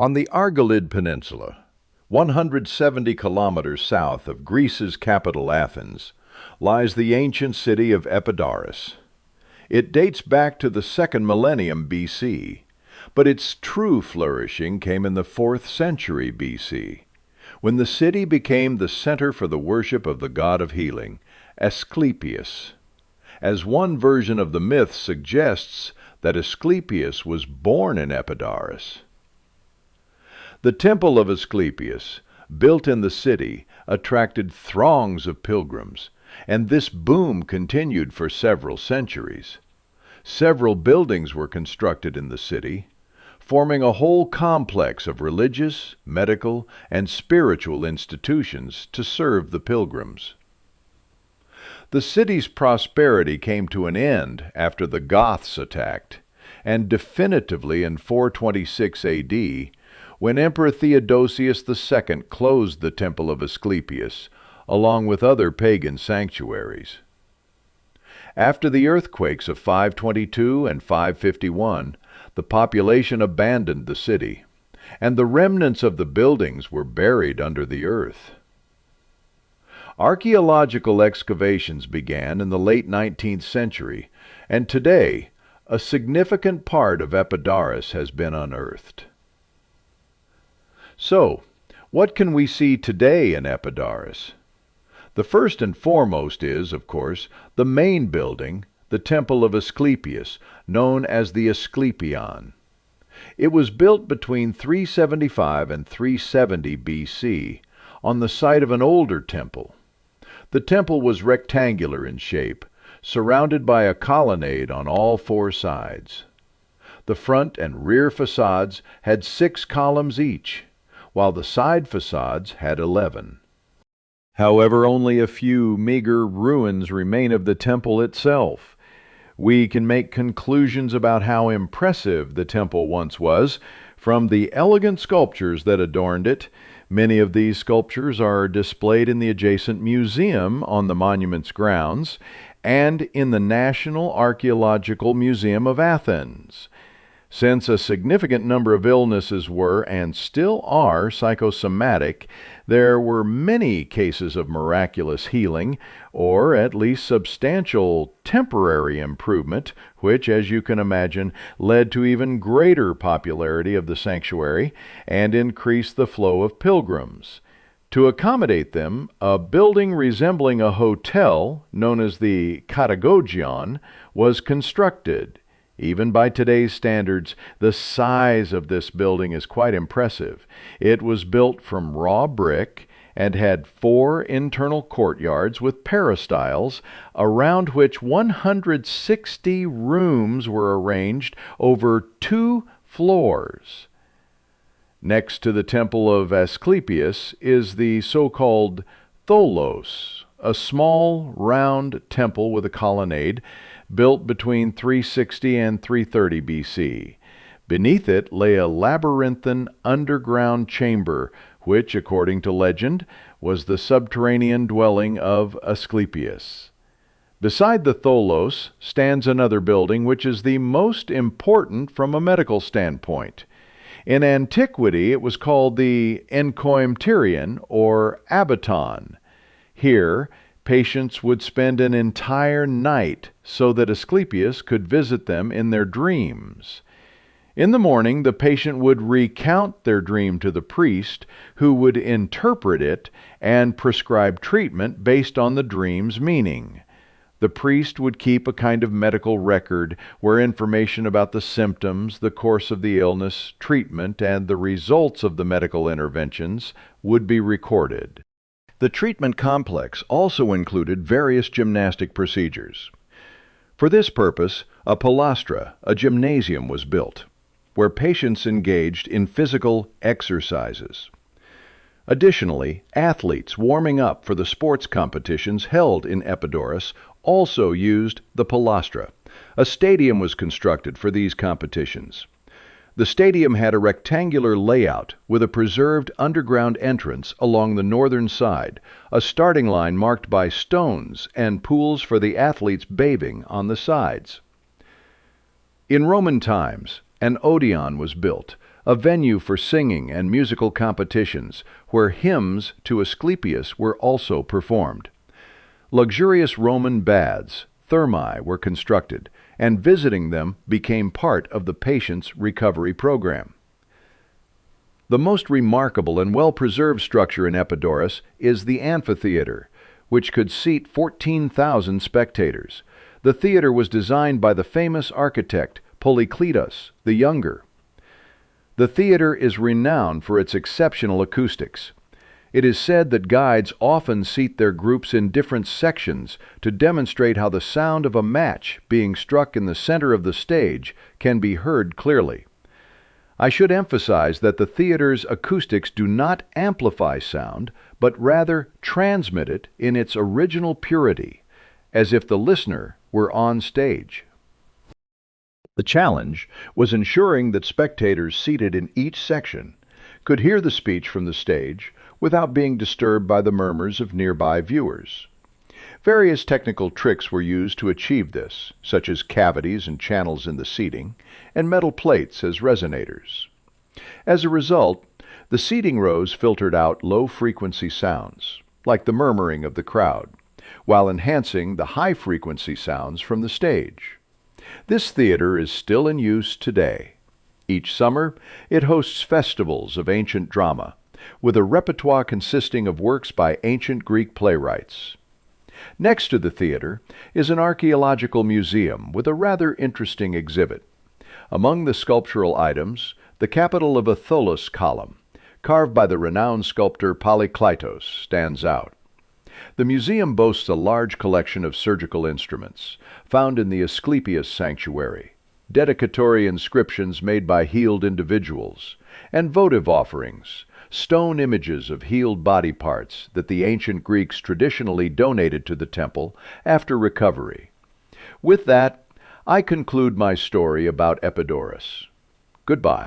On the Argolid Peninsula, 170 kilometers south of Greece's capital Athens, lies the ancient city of Epidaurus. It dates back to the 2nd millennium BC, but its true flourishing came in the 4th century BC, when the city became the center for the worship of the god of healing, Asclepius. As one version of the myth suggests that Asclepius was born in Epidaurus. The temple of Asclepius, built in the city, attracted throngs of pilgrims, and this boom continued for several centuries. Several buildings were constructed in the city, forming a whole complex of religious, medical, and spiritual institutions to serve the pilgrims. The city's prosperity came to an end after the Goths attacked, and definitively in 426 AD, when Emperor Theodosius II closed the temple of Asclepius, along with other pagan sanctuaries. After the earthquakes of 522 and 551, the population abandoned the city, and the remnants of the buildings were buried under the earth. Archaeological excavations began in the late 19th century, and today, a significant part of Epidaurus has been unearthed. So, what can we see today in Epidaurus? The first and foremost is, of course, the main building, the Temple of Asclepius, known as the Asclepion. It was built between 375 and 370 BC, on the site of an older temple. The temple was rectangular in shape, surrounded by a colonnade on all 4 sides. The front and rear facades had 6 columns each, while the side facades had 11. However, only a few meager ruins remain of the temple itself. We can make conclusions about how impressive the temple once was from the elegant sculptures that adorned it. Many of these sculptures are displayed in the adjacent museum on the monument's grounds and in the National Archaeological Museum of Athens. Since a significant number of illnesses were and still are psychosomatic, there were many cases of miraculous healing, or at least substantial temporary improvement, which, as you can imagine, led to even greater popularity of the sanctuary and increased the flow of pilgrims. To accommodate them, a building resembling a hotel, known as the Katagogion, was constructed. Even by today's standards, the size of this building is quite impressive. It was built from raw brick and had 4 internal courtyards with peristyles, around which 160 rooms were arranged over 2 floors. Next to the temple of Asclepius is the so-called Tholos, a small, round temple with a colonnade, built between 360 and 330 BC. Beneath it lay a labyrinthine underground chamber, which, according to legend, was the subterranean dwelling of Asclepius. Beside the Tholos stands another building which is the most important from a medical standpoint. In antiquity, it was called the Encoimpterion, or Abaton. Here, patients would spend an entire night so that Asclepius could visit them in their dreams. In the morning, the patient would recount their dream to the priest, who would interpret it and prescribe treatment based on the dream's meaning. The priest would keep a kind of medical record where information about the symptoms, the course of the illness, treatment, and the results of the medical interventions would be recorded. The treatment complex also included various gymnastic procedures. For this purpose, a palastra, a gymnasium, was built, where patients engaged in physical exercises. Additionally, athletes warming up for the sports competitions held in Epidaurus also used the palastra. A stadium was constructed for these competitions. The stadium had a rectangular layout with a preserved underground entrance along the northern side, a starting line marked by stones, and pools for the athletes bathing on the sides. In Roman times, an odeon was built, a venue for singing and musical competitions where hymns to Asclepius were also performed. Luxurious Roman baths, thermae, were constructed, and visiting them became part of the patient's recovery program. The most remarkable and well-preserved structure in Epidaurus is the amphitheater, which could seat 14,000 spectators. The theater was designed by the famous architect Polycletus the Younger. The theater is renowned for its exceptional acoustics. It is said that guides often seat their groups in different sections to demonstrate how the sound of a match being struck in the center of the stage can be heard clearly. I should emphasize that the theater's acoustics do not amplify sound, but rather transmit it in its original purity, as if the listener were on stage. The challenge was ensuring that spectators seated in each section could hear the speech from the stage without being disturbed by the murmurs of nearby viewers. Various technical tricks were used to achieve this, such as cavities and channels in the seating, and metal plates as resonators. As a result, the seating rows filtered out low-frequency sounds, like the murmuring of the crowd, while enhancing the high-frequency sounds from the stage. This theater is still in use today. Each summer, it hosts festivals of ancient drama, with a repertoire consisting of works by ancient Greek playwrights. Next to the theater is an archaeological museum with a rather interesting exhibit. Among the sculptural items, the capital of Athens column, carved by the renowned sculptor Polykleitos, stands out. The museum boasts a large collection of surgical instruments, found in the Asclepius sanctuary, dedicatory inscriptions made by healed individuals, and votive offerings, stone images of healed body parts that the ancient Greeks traditionally donated to the temple after recovery. With that, I conclude my story about Epidaurus. Goodbye.